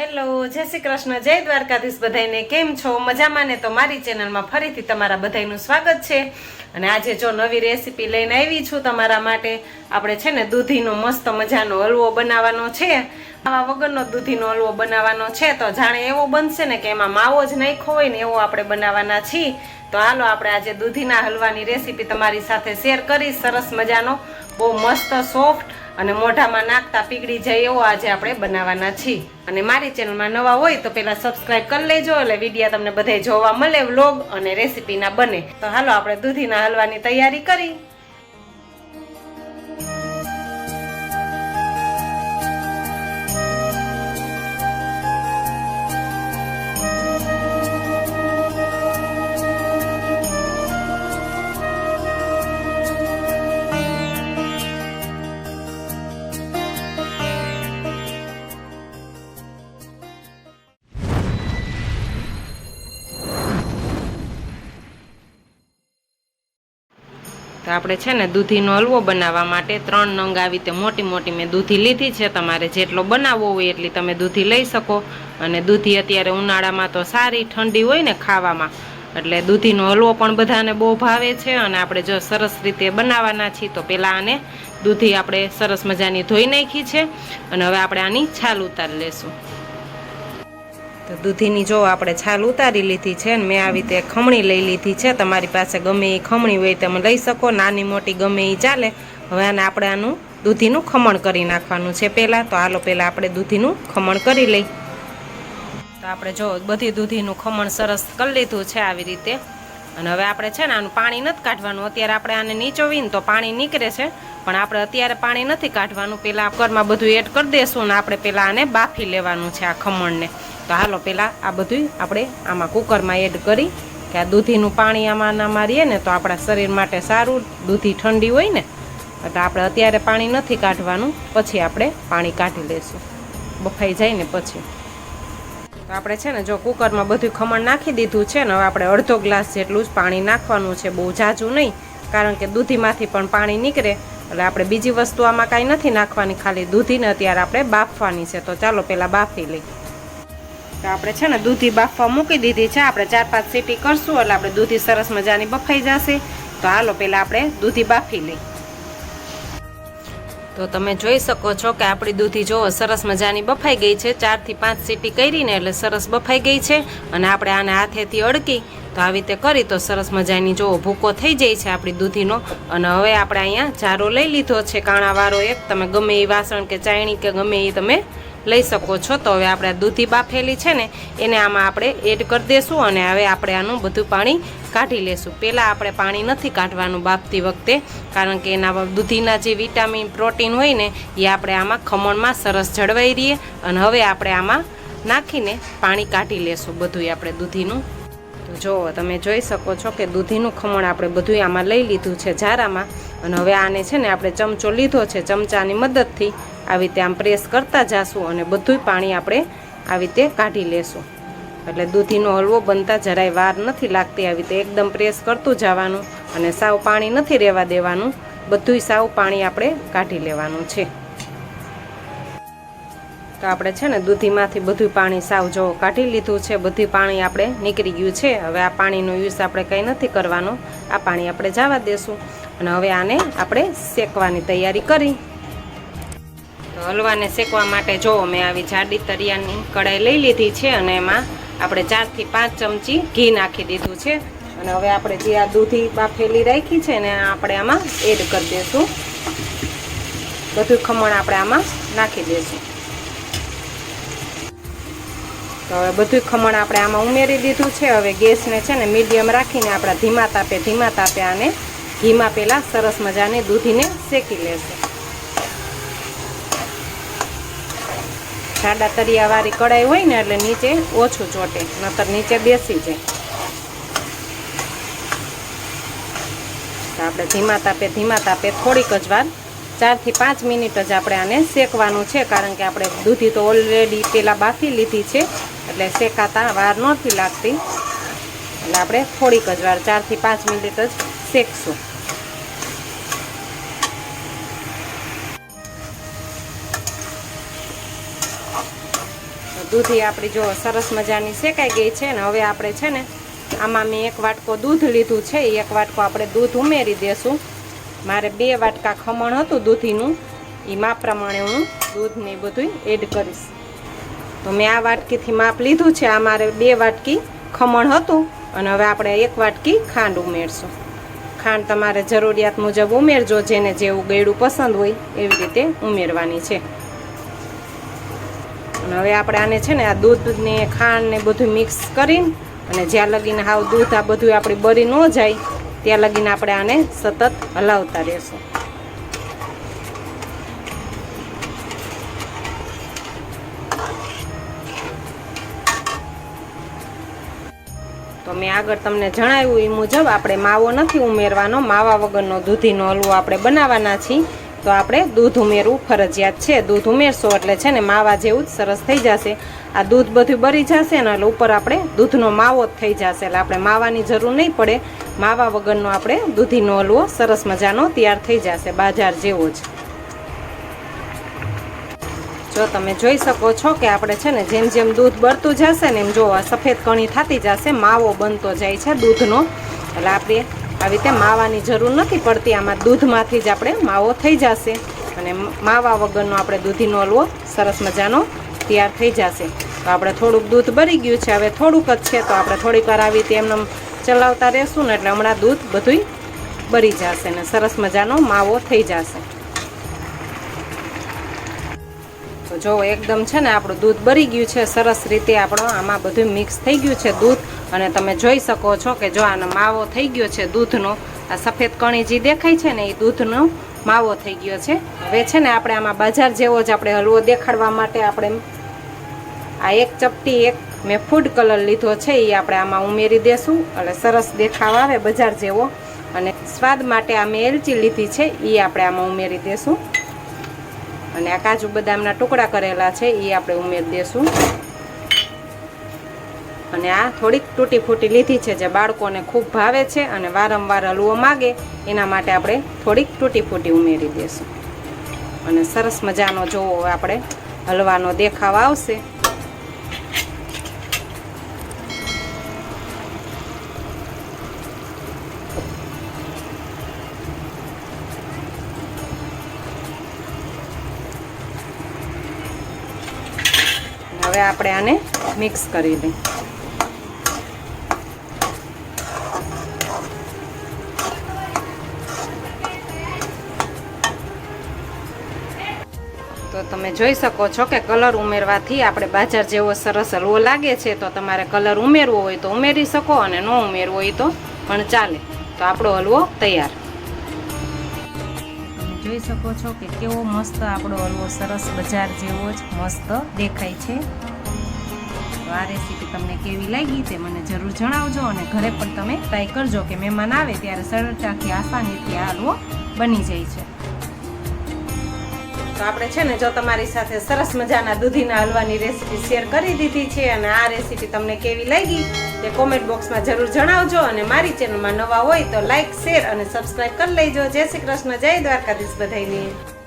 Hello, જય શ્રી કૃષ્ણ, જય દ્વારકાધીશ બધાને. કેમ છો? મજામાં ને? તો મારી ચેનલમાં ફરીથી તમારા બધાનું સ્વાગત છે. અને આજે જો નવી રેસીપી લઈને આવી છું તમારા માટે. આપણે છે ને દૂધીનો મસ્ત મજાનો હલવો બનાવવાનો છે. આવા વગરનો દૂધીનો હલવો બનાવવાનો છે. તો જાણે એવો બનશે ને કે એમાં માવો જ નાખ્યો હોય ને એવો આપણે બનાવવાના છીએ. તો હાલો આપણે આજે દૂધીના હલવાની રેસીપી તમારી સાથે શેર કરી. સરસ મજાનો, બહુ મસ્ત સોફ્ટ અને મોઢામાં નાખતા પીગળી જાય એવો આજે આપણે બનાવવાના છીએ. અને મારી ચેનલમાં નવા હોય તો પહેલા સબસ્ક્રાઇબ કરી લેજો, એટલે વિડીયો તમને બધે જોવા મળે, વ્લોગ અને રેસીપીના બને. તો હાલો આપણે દૂધીના હલવાની તૈયારી કરી. તો આપણે છે ને દૂધીનો હલવો બનાવવા માટે 3 નંગ આવી તે મોટી મોટી મેં દૂધી લીધી છે. તમારે જેટલો બનાવવો હોય એટલી તમે દૂધી લઈ શકો. અને દૂધી અત્યારે ઉનાળામાં તો સારી ઠંડી હોય ને ખાવામાં, એટલે દૂધીનો હલવો પણ બધાને બહુ ભાવે છે. અને આપણે જો સરસ રીતે બનાવવાના છીએ તો પહેલાં આને દૂધી આપણે સરસ મજાની ધોઈ નાખી છે. અને હવે આપણે આની છાલ ઉતારી લેશું. તો દૂધીની જો આપણે છાલ ઉતારી લીધી છે ને મેં આવી રીતે ખમણી લઈ લીધી છે. તમારી પાસે ગમે એ ખમણી હોય તમે લઈ શકો, નાની મોટી ગમે એ ચાલે. હવે આપણે આનું દૂધીનું ખમણ કરી નાખવાનું છે પહેલાં. તો હાલો પહેલાં આપણે દૂધીનું ખમણ કરી લઈ. તો આપણે જો બધી દૂધીનું ખમણ સરસ કરી લીધું છે આવી રીતે. અને હવે આપણે છે ને આનું પાણી નથી કાઢવાનું. અત્યારે આપણે આને નીચોવીને તો પાણી નીકળે છે, પણ આપણે અત્યારે પાણી નથી કાઢવાનું. પહેલાં કુકરમાં બધું એડ કરી દઈશું ને આપણે પહેલાં આને બાફી લેવાનું છે આ ખમણને. તો હાલો પહેલાં આ બધું આપણે આમાં કુકરમાં એડ કરી કે આ દૂધીનું પાણી આમાં મારીએ ને તો આપણા શરીર માટે સારું. દૂધી ઠંડી હોય ને એટલે આપણે અત્યારે પાણી નથી કાઢવાનું, પછી આપણે પાણી કાઢી લઈશું બફાઈ જાય ને પછી. તો આપણે છે ને જો કુકરમાં બધું ખમણ નાખી દીધું છે ને હવે આપણે અડધો ગ્લાસ જેટલું જ પાણી નાખવાનું છે, બહુ ઝાઝું નહીં, કારણ કે દૂધીમાંથી પણ પાણી નીકળે. એટલે આપણે બીજી વસ્તુ આમાં કાંઈ નથી નાખવાની, ખાલી દૂધીને અત્યારે આપણે બાફવાની છે. તો ચાલો પહેલાં બાફી લઈ. તો આપણે છે ને દૂધી બાફવા મૂકી દીધી છે. આપણે 4-5 સીટી કરશું એટલે આપણે દૂધી સરસ મજાની બફાઈ જશે. તો હાલો પહેલાં આપણે દૂધી બાફી લઈ. તો તમે જોઈ શકો છો કે આપણી દૂધી જો સરસ મજાની બફાઈ ગઈ છે. 4 થી 5 સીટી કરીને એટલે સરસ બફાઈ ગઈ છે. અને આપણે આને હાથેથી અડકી તો આવી રીતે કરી તો સરસ મજાની જો ભૂકો થઈ જાય છે આપણી દૂધીનો. અને હવે આપણે અહીંયા જારો લઈ લીધો છે કાણાવાળો એક. તમે ગમે એ વાસણ કે ચાયણી કે ગમે એ તમે લઈ શકો છો. તો હવે આપણે દૂધી બાફેલી છે ને એને આમાં આપણે એડ કરી દઈશું. અને હવે આપણે આનું બધું પાણી કાઢી લેશું. પહેલાં આપણે પાણી નથી કાઢવાનું બાફતી વખતે, કારણ કે એના દૂધીના જે વિટામિન પ્રોટીન હોય ને એ આપણે આમાં ખમણમાં સરસ જળવાઈ રહીએ. અને હવે આપણે આમાં નાખીને પાણી કાઢી લેશું બધું આપણે દૂધીનું. તો જો તમે જોઈ શકો છો કે દૂધીનું ખમણ આપણે બધું આમાં લઈ લીધું છે જારામાં. અને હવે આને છે ને આપણે ચમચો લીધો છે, ચમચાની મદદથી આવી રીતે આમ પ્રેસ કરતા જાશું અને બધું પાણી આપણે આવી રીતે કાઢી લેશું. એટલે દૂધીનો હલવો બનતા જરાય વાર નથી લાગતી. આવી રીતે એકદમ પ્રેસ કરતું જવાનું અને સાવ પાણી નથી રહેવા દેવાનું. બધુંય સાવ પાણી આપણે કાઢી લેવાનું છે. તો આપણે છે ને દૂધીમાંથી બધું પાણી સાવ જો કાઢી લીધું છે. બધું પાણી આપણે નીકળી ગયું છે. હવે આ પાણીનો યુઝ આપણે કંઈ નથી કરવાનો. આ પાણી આપણે જવા દેશું. અને હવે આને આપણે શેકવાની તૈયારી કરી. તો હલવાને શેકવા માટે જો મેં આવી જાડી તરિયાની કઢાઈ લઈ લીધી છે. અને એમાં આપણે 4 થી 5 ચમચી ઘી નાખી દીધું છે. અને હવે આપણે જે આ દૂધી બાફેલી રાખી છે ને આપણે આમાં એડ કરી દઈશું. બધું ખમણ આપણે આમાં નાખી દઈશું. તો હવે બધું ખમણ આપણે આમાં ઉમેરી દીધું છે. હવે ગેસને છે ને મીડિયમ રાખીને આપણે ધીમા તાપે આને ઘીમાં પહેલાં સરસ મજાની દૂધીને શેકી લેશું. જાડા તરિયાવાળી કઢાઈ હોય ને એટલે નીચે ઓછું ચોટે, નતર નીચે બેસી જાય. તો આપણે ધીમા તાપે થોડીક જ વાર 4 થી 5 મિનિટ જ આપણે આને શેકવાનું છે, કારણ કે આપણે દૂધી તો ઓલરેડી પહેલાં બાફી લીધી છે એટલે શેકાતા વાર નથી લાગતી. એટલે આપણે થોડીક જ વાર 4 થી 5 મિનિટ જ શેકશું. દૂધી આપણી જો સરસ મજાની શેકાઈ ગઈ છે ને હવે આપણે છે ને આમાં મેં 1 વાટકો દૂધ લીધું છે, 1 વાટકો આપણે દૂધ ઉમેરી દેશું. મારે 2 વાટકા ખમણ હતું દૂધીનું, એ માપ પ્રમાણે હું દૂધને બધું એડ કરીશ. તો મેં આ વાટકીથી માપ લીધું છે. આ મારે 2 વાટકી ખમણ હતું અને હવે આપણે 1 વાટકી ખાંડ ઉમેરશું. ખાંડ તમારે જરૂરિયાત મુજબ ઉમેરજો, જેને જેવું ગળ્યું પસંદ હોય એવી રીતે ઉમેરવાની છે. અને હવે આપણે આને છે ને આ દૂધને ખાંડ ને બધું મિક્સ કરીને અને જ્યાં લગીને હાવ દૂધ આ બધું આપણી બળી ન જાય ત્યાં લગીને આપણે આને સતત હલાવતા રહેશું. તો મેં આગળ તમને જણાવ્યું એ મુજબ આપણે માવો નથી ઉમેરવાનો, માવા વગરનો દૂધીનો હલવો આપણે બનાવવાના છીએ. તો આપણે દૂધ ઉમેરવું ફરજિયાત છે. દૂધ ઉમેરશો એટલે છે ને માવા જેવું જ સરસ થઈ જશે. આ દૂધ બધું બળી જશે ને એટલે ઉપર આપણે દૂધનો માવો જ થઈ જશે, એટલે આપણે માવાની જરૂર નહીં પડે. માવા વગરનો આપણે દૂધીનો હલવો સરસ મજાનો તૈયાર થઈ જશે, બાજાર જેવો જ. જો તમે જોઈ શકો છો કે આપણે છે ને જેમ જેમ દૂધ બળતું જશે ને એમ જો આ સફેદ કણી થતી જશે, માવો બનતો જાય છે દૂધનો. એટલે આપણે આવી રીતે માવાની જરૂર નથી પડતી, આમાં દૂધમાંથી જ આપણે માવો થઈ જશે અને માવા વગરનો આપણે દૂધીનો હલવો સરસ મજાનો તૈયાર થઈ જશે. તો આપણે થોડુંક દૂધ બળી ગયું છે, હવે થોડુંક જ છે, તો આપણે થોડીક વાર આવી રીતે એમને ચલાવતા રહેશું ને એટલે હમણાં દૂધ બધું બળી જશે ને સરસ મજાનો માવો થઈ જશે. તો જો એકદમ છે ને આપણું દૂધ બળી ગયું છે, સરસ રીતે આપણો આમાં બધું મિક્સ થઈ ગયું છે દૂધ. અને તમે જોઈ શકો છો કે જો આનો માવો થઈ ગયો છે દૂધનો, આ સફેદ કણી જે દેખાય છે ને એ દૂધનો માવો થઈ ગયો છે. હવે છે ને આપણે આમાં બજાર જેવો જ આપણે હલવો દેખાડવા માટે આપણે આ 1 ચપટી મેં ફૂડ કલર લીધો છે, એ આપણે આમાં ઉમેરી દેશું એટલે સરસ દેખાવ આવે બજાર જેવો. અને સ્વાદ માટે આ મેં એલચી લીધી છે, એ આપણે આમાં ઉમેરી દેશું. અને આ કાજુ બદામના ટુકડા કરેલા છે એ આપણે ઉમેરી દેશું. અને આ થોડીક તૂટી ફૂટી લીધી છે જે બાળકોને ખૂબ ભાવે છે અને વારંવાર હલવો માગે એના માટે આપણે થોડીક તૂટી ફૂટી ઉમેરી દેશું. અને સરસ મજાનો જોવો આપણે હલવાનો દેખાવ આવશે. હવે આપણે આને મિક્સ કરી લઈએ. તો તમે જોઈ શકો છો કે કલર ઉમેરવાથી આપણે બાજાર જેવો સરસ હલવો લાગે છે. તો તમારે કલર ઉમેરવો હોય તો ઉમેરી શકો અને ન ઉમેરવો હોય તો પણ ચાલે. તો આપણો હલવો તૈયાર. જોઈ શકો છો કે કેવો મસ્ત આપણો હલવો સરસ બજાર જેવો જ મસ્ત દેખાય છે. તો આ રેસીપી તમને કેવી લાગી તે મને જરૂર જણાવજો અને ઘરે પણ તમે ટ્રાય કરજો કે મહેમાન આવે ત્યારે સરળતાથી આસાનીથી આ હલવો બની જાય છે. તો આપણે છે ને જો તમારી સાથે સરસ મજાના દૂધીના હલવાની રેસીપી શેર કરી દીધી છે અને આ રેસીપી તમને કેવી લાગી તે કોમેન્ટ બોક્સમાં જરૂર જણાવજો. અને મારી ચેનલમાં નવા હોય તો લાઈક, શેર અને સબસ્ક્રાઈબ કરી લેજો. જય શ્રી કૃષ્ણ, જય દ્વારકાધીશ બધાયને.